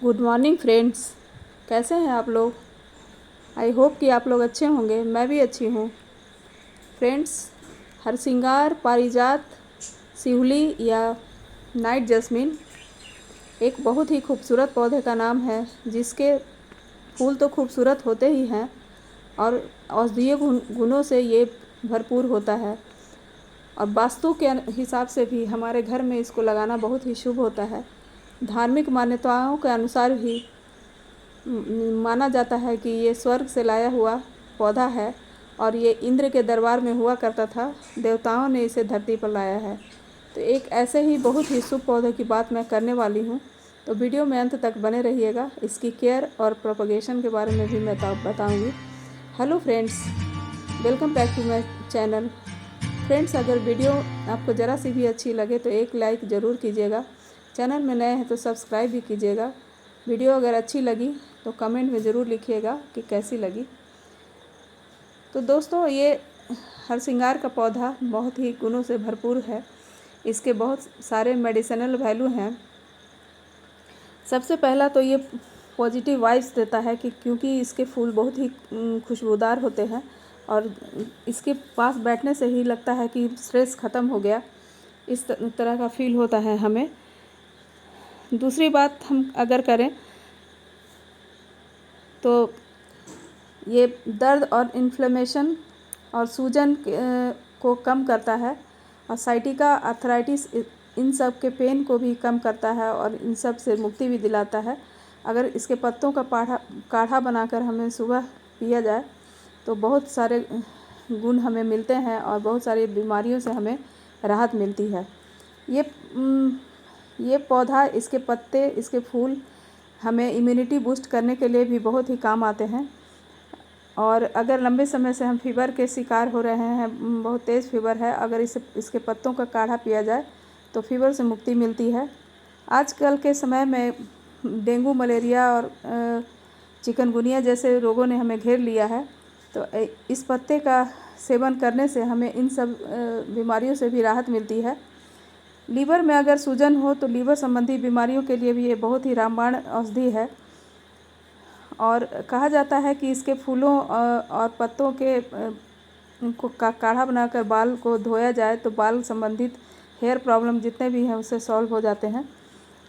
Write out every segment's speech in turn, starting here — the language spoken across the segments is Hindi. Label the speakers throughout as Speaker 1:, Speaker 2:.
Speaker 1: Good morning friends. कैसे हैं आप लोग? आई होप कि आप लोग अच्छे होंगे। मैं भी अच्छी हूँ। फ्रेंड्स, हरसिंगार पारिजात शिहुली या नाइट जैस्मिन एक बहुत ही खूबसूरत पौधे का नाम है, जिसके फूल तो खूबसूरत होते ही हैं और औषधीय गुणों से ये भरपूर होता है। और वास्तु के हिसाब से भी हमारे घर में इसको लगाना बहुत ही शुभ होता है। धार्मिक मान्यताओं के अनुसार भी माना जाता है कि ये स्वर्ग से लाया हुआ पौधा है और ये इंद्र के दरबार में हुआ करता था। देवताओं ने इसे धरती पर लाया है। तो एक ऐसे ही बहुत ही शुभ पौधे की बात मैं करने वाली हूँ, तो वीडियो में अंत तक बने रहिएगा। इसकी केयर और प्रोपगेशन के बारे में भी मैं बताऊँगी। Hello friends, welcome back to my channel. Friends, अगर वीडियो आपको ज़रा सी भी अच्छी लगे तो एक लाइक ज़रूर कीजिएगा। चैनल में नए हैं तो सब्सक्राइब भी कीजिएगा। वीडियो अगर अच्छी लगी तो कमेंट में ज़रूर लिखिएगा कि कैसी लगी। तो दोस्तों, ये हरसिंगार का पौधा बहुत ही गुणों से भरपूर है। इसके बहुत सारे मेडिसिनल वैल्यू हैं। सबसे पहला तो ये पॉजिटिव वाइब्स देता है कि क्योंकि इसके फूल बहुत ही खुशबूदार होते हैं और इसके पास बैठने से ही लगता है कि स्ट्रेस ख़त्म हो गया, इस तरह का फील होता है हमें। दूसरी बात हम अगर करें तो ये दर्द और इन्फ्लेमेशन और सूजन को कम करता है और साइटिका आर्थराइटिस इन सब के पेन को भी कम करता है और इन सब से मुक्ति भी दिलाता है। अगर इसके पत्तों का काढ़ा बनाकर हमें सुबह पिया जाए तो बहुत सारे गुण हमें मिलते हैं और बहुत सारी बीमारियों से हमें राहत मिलती है। ये पौधा, इसके पत्ते, इसके फूल हमें इम्यूनिटी बूस्ट करने के लिए भी बहुत ही काम आते हैं। और अगर लंबे समय से हम फीवर के शिकार हो रहे हैं, बहुत तेज़ फीवर है, अगर इसके पत्तों का काढ़ा पिया जाए तो फीवर से मुक्ति मिलती है। आजकल के समय में डेंगू, मलेरिया और चिकनगुनिया जैसे रोगों ने हमें घेर लिया है, तो इस पत्ते का सेवन करने से हमें इन सब बीमारियों से भी राहत मिलती है। लीवर में अगर सूजन हो तो लीवर संबंधी बीमारियों के लिए भी ये बहुत ही रामबाण औषधि है। और कहा जाता है कि इसके फूलों और पत्तों के काढ़ा बनाकर बाल को धोया जाए तो बाल संबंधित हेयर प्रॉब्लम जितने भी हैं उससे सॉल्व हो जाते हैं।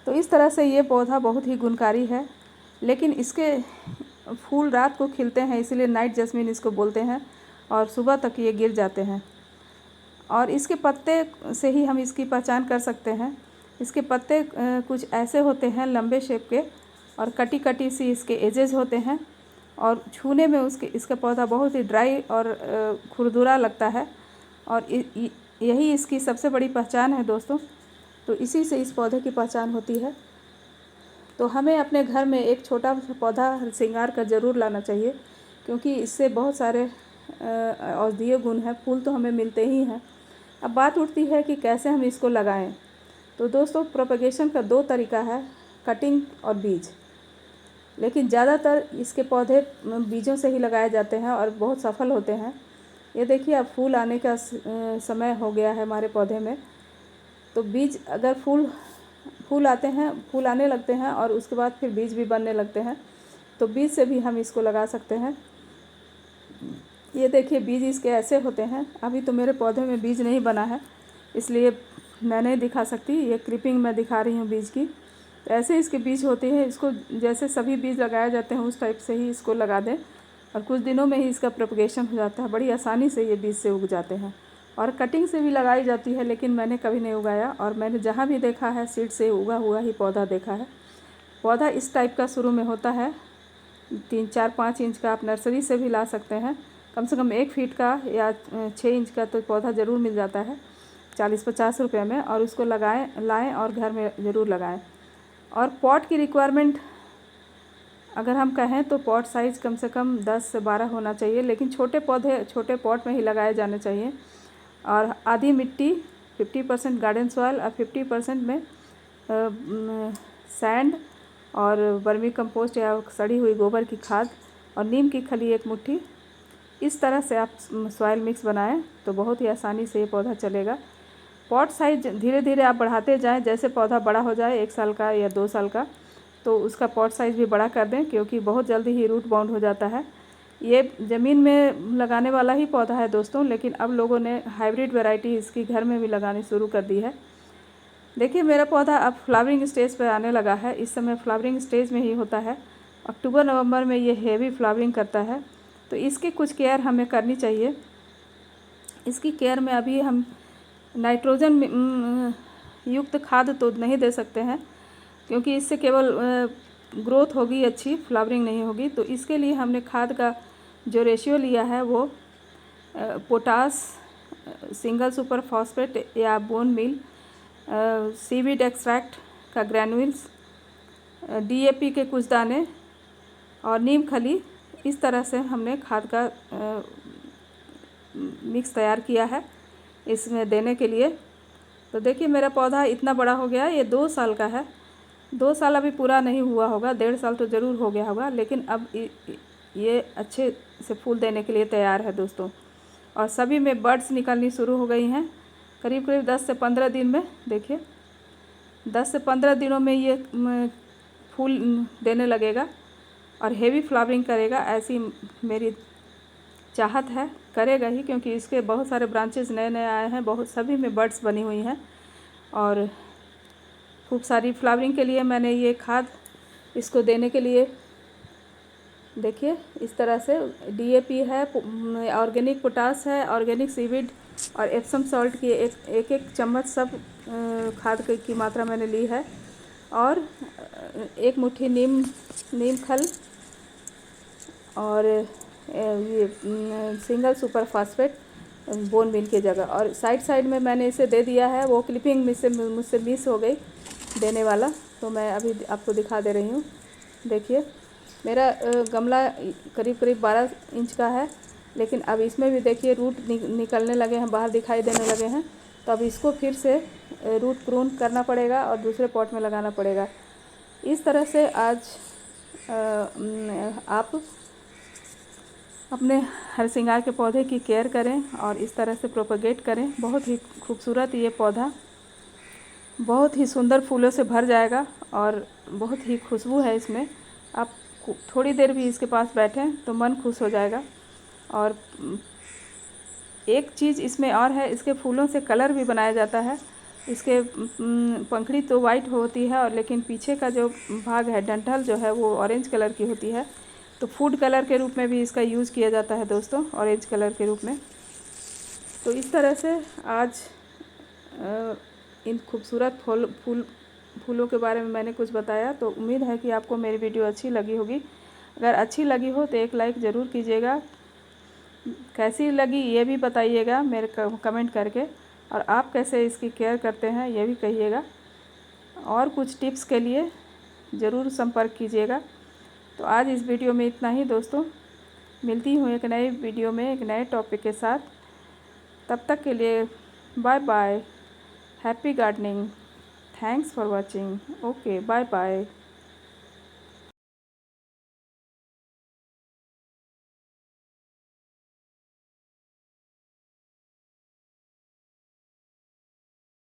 Speaker 1: तो इस तरह से ये पौधा बहुत ही गुणकारी है। लेकिन इसके फूल रात को खिलते हैं, इसीलिए नाइट जैस्मिन इसको बोलते हैं, और सुबह तक ये गिर जाते हैं। और इसके पत्ते से ही हम इसकी पहचान कर सकते हैं। इसके पत्ते कुछ ऐसे होते हैं लंबे शेप के और कटी कटी सी इसके एजेस होते हैं और छूने में इसका पौधा बहुत ही ड्राई और खुरदुरा लगता है और यही इसकी सबसे बड़ी पहचान है दोस्तों। तो इसी से इस पौधे की पहचान होती है। तो हमें अपने घर में एक छोटा सा पौधा हरसिंगार का ज़रूर लाना चाहिए, क्योंकि इससे बहुत सारे औषधीय गुण हैं। फूल तो हमें मिलते ही हैं। अब बात उठती है कि कैसे हम इसको लगाएं। तो दोस्तों, प्रोपगेशन का दो तरीका है, कटिंग और बीज। लेकिन ज़्यादातर इसके पौधे बीजों से ही लगाए जाते हैं और बहुत सफल होते हैं। ये देखिए, अब फूल आने का समय हो गया है हमारे पौधे में। तो बीज अगर फूल आते हैं, फूल आने लगते हैं और उसके बाद फिर बीज भी बनने लगते हैं, तो बीज से भी हम इसको लगा सकते हैं। ये देखिए, बीज इसके ऐसे होते हैं। अभी तो मेरे पौधे में बीज नहीं बना है, इसलिए मैं नहीं दिखा सकती। ये क्लिपिंग मैं दिखा रही हूँ बीज की। तो ऐसे इसके बीज होते हैं। इसको जैसे सभी बीज लगाए जाते हैं उस टाइप से ही इसको लगा दें और कुछ दिनों में ही इसका प्रोपगेशन हो जाता है। बड़ी आसानी से ये बीज से उग जाते हैं। और कटिंग से भी लगाई जाती है, लेकिन मैंने कभी नहीं उगाया और मैंने जहाँ भी देखा है सीड से उगा हुआ ही पौधा देखा है। पौधा इस टाइप का शुरू में होता है, 3, 4, 5 इंच का। आप नर्सरी से भी ला सकते हैं। कम से कम 1 फीट का या 6 इंच का तो पौधा ज़रूर मिल जाता है 40-50 रुपये में। और उसको लाएँ और घर में ज़रूर लगाएँ। और पॉट की रिक्वायरमेंट अगर हम कहें तो पॉट साइज़ कम से कम 10 से 12 होना चाहिए, लेकिन छोटे पौधे छोटे पॉट में ही लगाए जाने चाहिए। और आधी मिट्टी, 50% गार्डन सॉइल और 50% में सैंड और वर्मी कंपोस्ट या सड़ी हुई गोबर की खाद और नीम की खली 1 मुट्ठी, इस तरह से आप सॉइल मिक्स बनाएं तो बहुत ही आसानी से ये पौधा चलेगा। पॉट साइज धीरे धीरे आप बढ़ाते जाएं। जैसे पौधा बड़ा हो जाए, 1 साल का या 2 साल का, तो उसका पॉट साइज़ भी बड़ा कर दें, क्योंकि बहुत जल्दी ही रूट बाउंड हो जाता है। ये ज़मीन में लगाने वाला ही पौधा है दोस्तों, लेकिन अब लोगों ने हाइब्रिड वैरायटी इसकी घर में भी लगानी शुरू कर दी है। देखिए मेरा पौधा अब फ्लावरिंग स्टेज पर आने लगा है। इस समय फ्लावरिंग स्टेज में ही होता है। अक्टूबर नवंबर में ये हेवी फ्लावरिंग करता है, तो इसकी कुछ केयर हमें करनी चाहिए। इसकी केयर में अभी हम नाइट्रोजन युक्त खाद तो नहीं दे सकते हैं, क्योंकि इससे केवल ग्रोथ होगी, अच्छी फ्लावरिंग नहीं होगी। तो इसके लिए हमने खाद का जो रेशियो लिया है वो पोटास, सिंगल सुपर फॉस्फेट या बोन मील, सीवीड एक्सट्रैक्ट का ग्रैन्यूल्स, डीएपी के कुछ दाने और नीम खली, इस तरह से हमने खाद का मिक्स तैयार किया है इसमें देने के लिए। तो देखिए मेरा पौधा इतना बड़ा हो गया। ये 2 साल का है। 2 साल अभी पूरा नहीं हुआ होगा, 1.5 साल तो ज़रूर हो गया होगा, लेकिन अब ये अच्छे से फूल देने के लिए तैयार है दोस्तों। और सभी में बड्स निकलनी शुरू हो गई हैं करीब 10 से 15 दिन में। देखिए 10 से 15 दिनों में ये फूल देने लगेगा और हेवी फ्लावरिंग करेगा, ऐसी मेरी चाहत है। करेगा ही, क्योंकि इसके बहुत सारे ब्रांचेस नए नए आए हैं, बहुत सभी में बड्स बनी हुई हैं और खूब सारी फ्लावरिंग के लिए मैंने ये खाद इसको देने के लिए, देखिए इस तरह से डीएपी है, ऑर्गेनिक पोटास है, ऑर्गेनिक सीविड और एप्सम सॉल्ट की एक चम्मच सब खाद की मात्रा मैंने ली है। और 1 मुट्ठी नीम खल और ये single super phosphate bone meal की जगह। और साइड में मैंने इसे दे दिया है, वो क्लिपिंग मुझसे मिस हो गई देने वाला, तो मैं अभी आपको दिखा दे रही हूँ। देखिए मेरा गमला करीब 12 इंच का है, लेकिन अब इसमें भी देखिए रूट निकलने लगे हैं, बाहर दिखाई देने लगे हैं। तो अब इसको फिर से रूट प्रून करना पड़ेगा और दूसरे पॉट में लगाना पड़ेगा। इस तरह से आज आप अपने हरसिंगार के पौधे की केयर करें और इस तरह से प्रोपगेट करें। बहुत ही खूबसूरत ये पौधा बहुत ही सुंदर फूलों से भर जाएगा और बहुत ही खुशबू है इसमें। आप थोड़ी देर भी इसके पास बैठें तो मन खुश हो जाएगा। और एक चीज़ इसमें और है, इसके फूलों से कलर भी बनाया जाता है। इसके पंखड़ी तो वाइट होती है, और लेकिन पीछे का जो भाग है, डंठल जो है, वो ऑरेंज कलर की होती है। तो फूड कलर के रूप में भी इसका यूज़ किया जाता है दोस्तों, ऑरेंज कलर के रूप में। तो इस तरह से आज इन खूबसूरत फूलों के बारे में मैंने कुछ बताया। तो उम्मीद है कि आपको मेरी वीडियो अच्छी लगी होगी। अगर अच्छी लगी हो तो एक लाइक ज़रूर कीजिएगा। कैसी लगी ये भी बताइएगा मेरे कमेंट करके, और आप कैसे इसकी केयर करते हैं ये भी कहिएगा। और कुछ टिप्स के लिए ज़रूर संपर्क कीजिएगा। तो आज इस वीडियो में इतना ही दोस्तों। मिलती हूँ एक नई वीडियो में एक नए टॉपिक के साथ। तब तक के लिए bye bye. Happy gardening. Thanks for watching. Okay, bye bye.